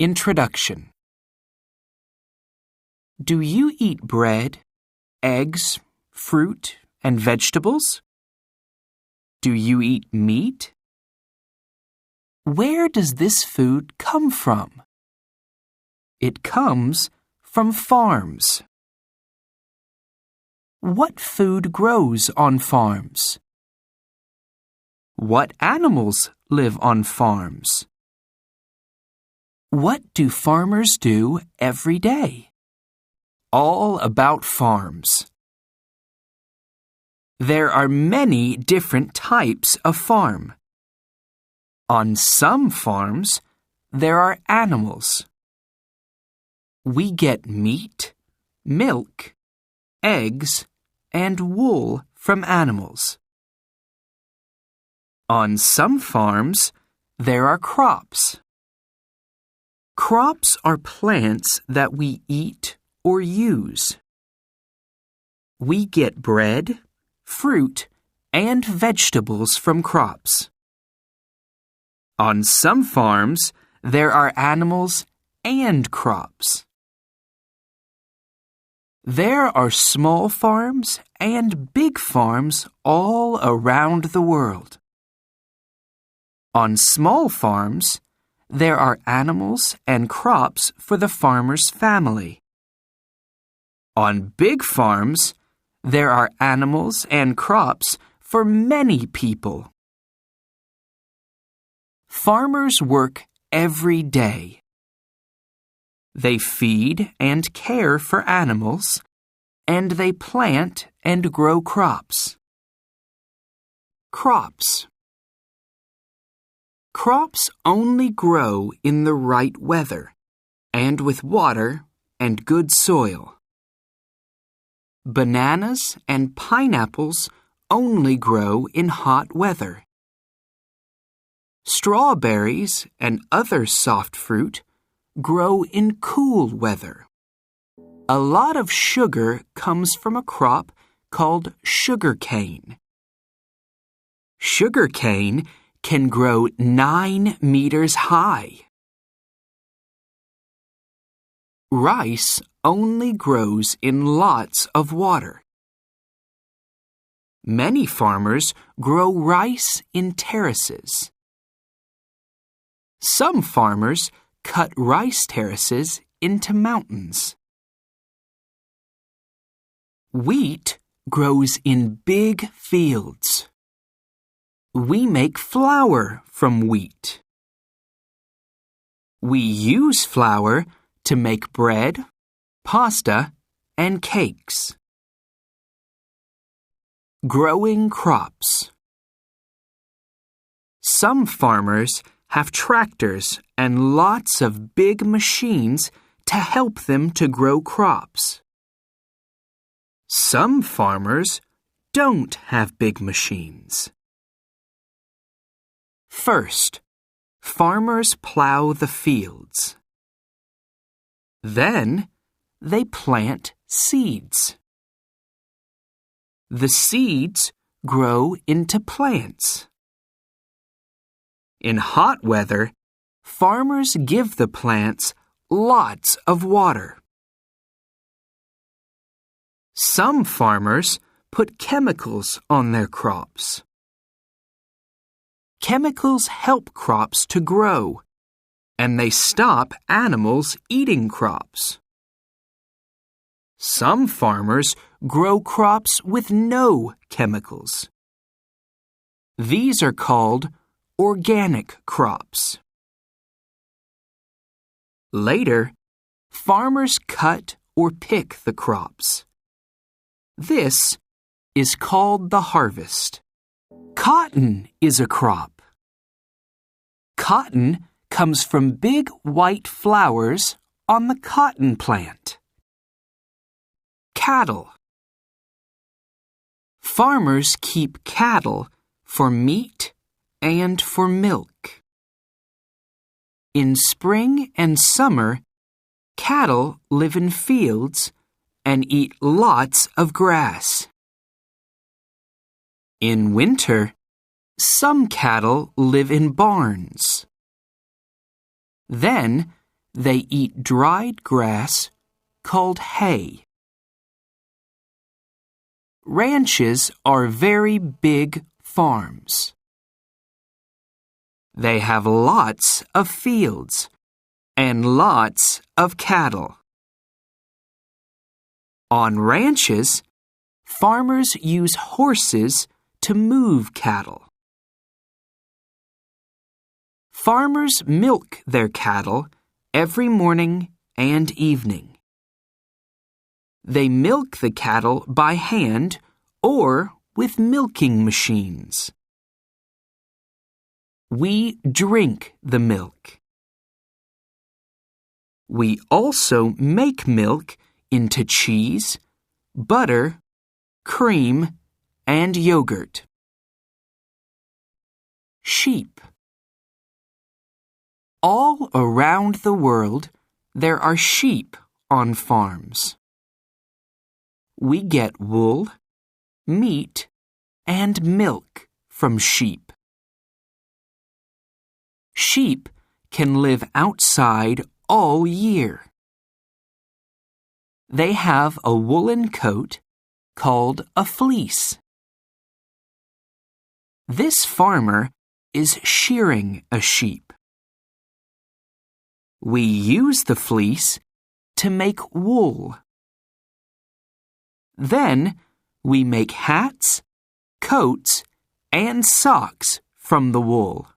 Introduction. Do you eat bread, eggs, fruit, and vegetables? Do you eat meat? Where does this food come from? It comes from farms. What food grows on farms? What animals live on farms? What do farmers do every day? All about farms. There are many different types of farm. On some farms, there are animals. We get meat, milk, eggs, and wool from animals. On some farms, there are crops. Crops are plants that we eat or use. We get bread, fruit, and vegetables from crops. On some farms, there are animals and crops. There are small farms and big farms all around the world. On small farms, there are animals and crops for the farmer's family. On big farms, there are animals and crops for many people. Farmers work every day. They feed and care for animals, and they plant and grow crops. Crops. Crops only grow in the right weather and with water and good soil. Bananas and pineapples only grow in hot weather. Strawberries and other soft fruit grow in cool weather. A lot of sugar comes from a crop called sugarcane. Sugarcane can grow 9 meters high. Rice only grows in lots of water. Many farmers grow rice in terraces. Some farmers cut rice terraces into mountains. Wheat grows in big fields. We make flour from wheat. We use flour to make bread, pasta, and cakes. Growing crops. Some farmers have tractors and lots of big machines to help them to grow crops. Some farmers don't have big machines. First, farmers plow the fields. Then, they plant seeds. The seeds grow into plants. In hot weather, farmers give the plants lots of water. Some farmers put chemicals on their crops. Chemicals help crops to grow, and they stop animals eating crops. Some farmers grow crops with no chemicals. These are called organic crops. Later, farmers cut or pick the crops. This is called the harvest. Cotton is a crop. Cotton comes from big white flowers on the cotton plant. Cattle. Farmers keep cattle for meat and for milk. In spring and summer, cattle live in fields and eat lots of grass. In winter, some cattle live in barns. Then, they eat dried grass called hay. Ranches are very big farms. They have lots of fields and lots of cattle. On ranches, farmers use horses to move cattle. Farmers milk their cattle every morning and evening. They milk the cattle by hand or with milking machines. We drink the milk. We also make milk into cheese, butter, cream, and yogurt. Sheep. All around the world, there are sheep on farms. We get wool, meat, and milk from sheep. Sheep can live outside all year. They have a woolen coat called a fleece. This farmer is shearing a sheep. We use the fleece to make wool. Then we make hats, coats, and socks from the wool.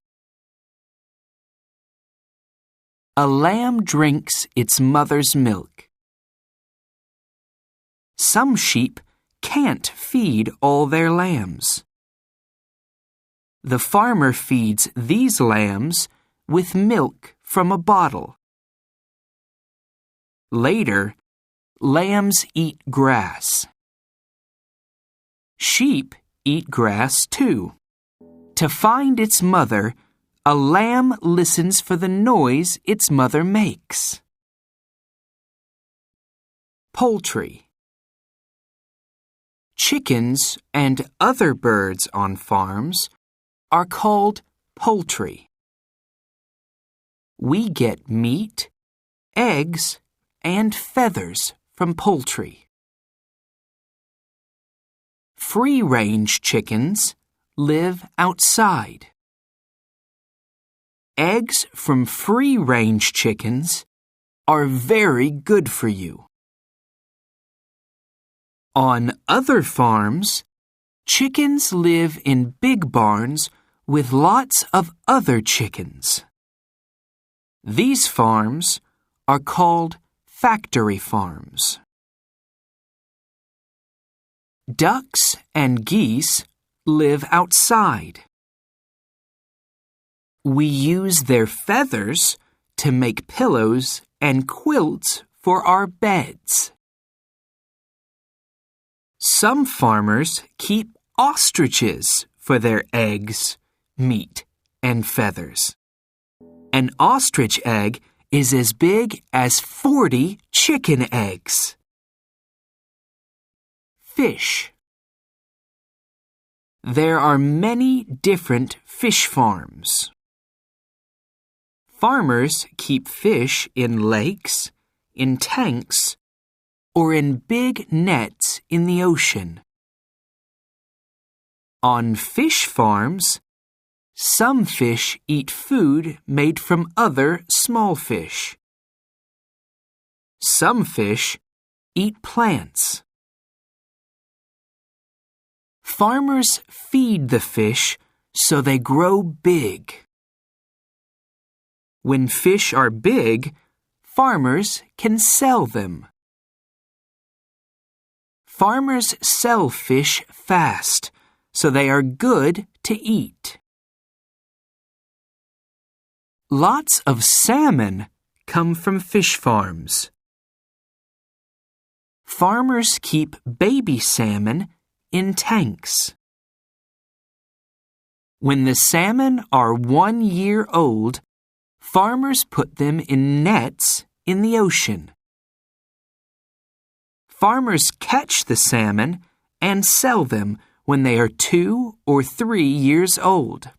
A lamb drinks its mother's milk. Some sheep can't feed all their lambs. The farmer feeds these lambs with milk from a bottle. Later, lambs eat grass. Sheep eat grass too. To find its mother, a lamb listens for the noise its mother makes. Poultry. Chickens and other birds on farms are called poultry. We get meat, eggs, and feathers from poultry. Free-range chickens live outside. Eggs from free-range chickens are very good for you. On other farms, chickens live in big barns with lots of other chickens. These farms are called factory farms. Ducks and geese live outside. We use their feathers to make pillows and quilts for our beds. Some farmers keep ostriches for their eggs, meat, and feathers. An ostrich egg is as big as 40 chicken eggs. Fish. There are many different fish farms. Farmers keep fish in lakes, in tanks, or in big nets in the ocean. On fish farms, some fish eat food made from other small fish. Some fish eat plants. Farmers feed the fish so they grow big. When fish are big, farmers can sell them. Farmers sell fish fast, so they are good to eat. Lots of salmon come from fish farms. Farmers keep baby salmon in tanks. When the salmon are 1 year old, farmers put them in nets in the ocean. Farmers catch the salmon and sell them when they are 2 or 3 years old.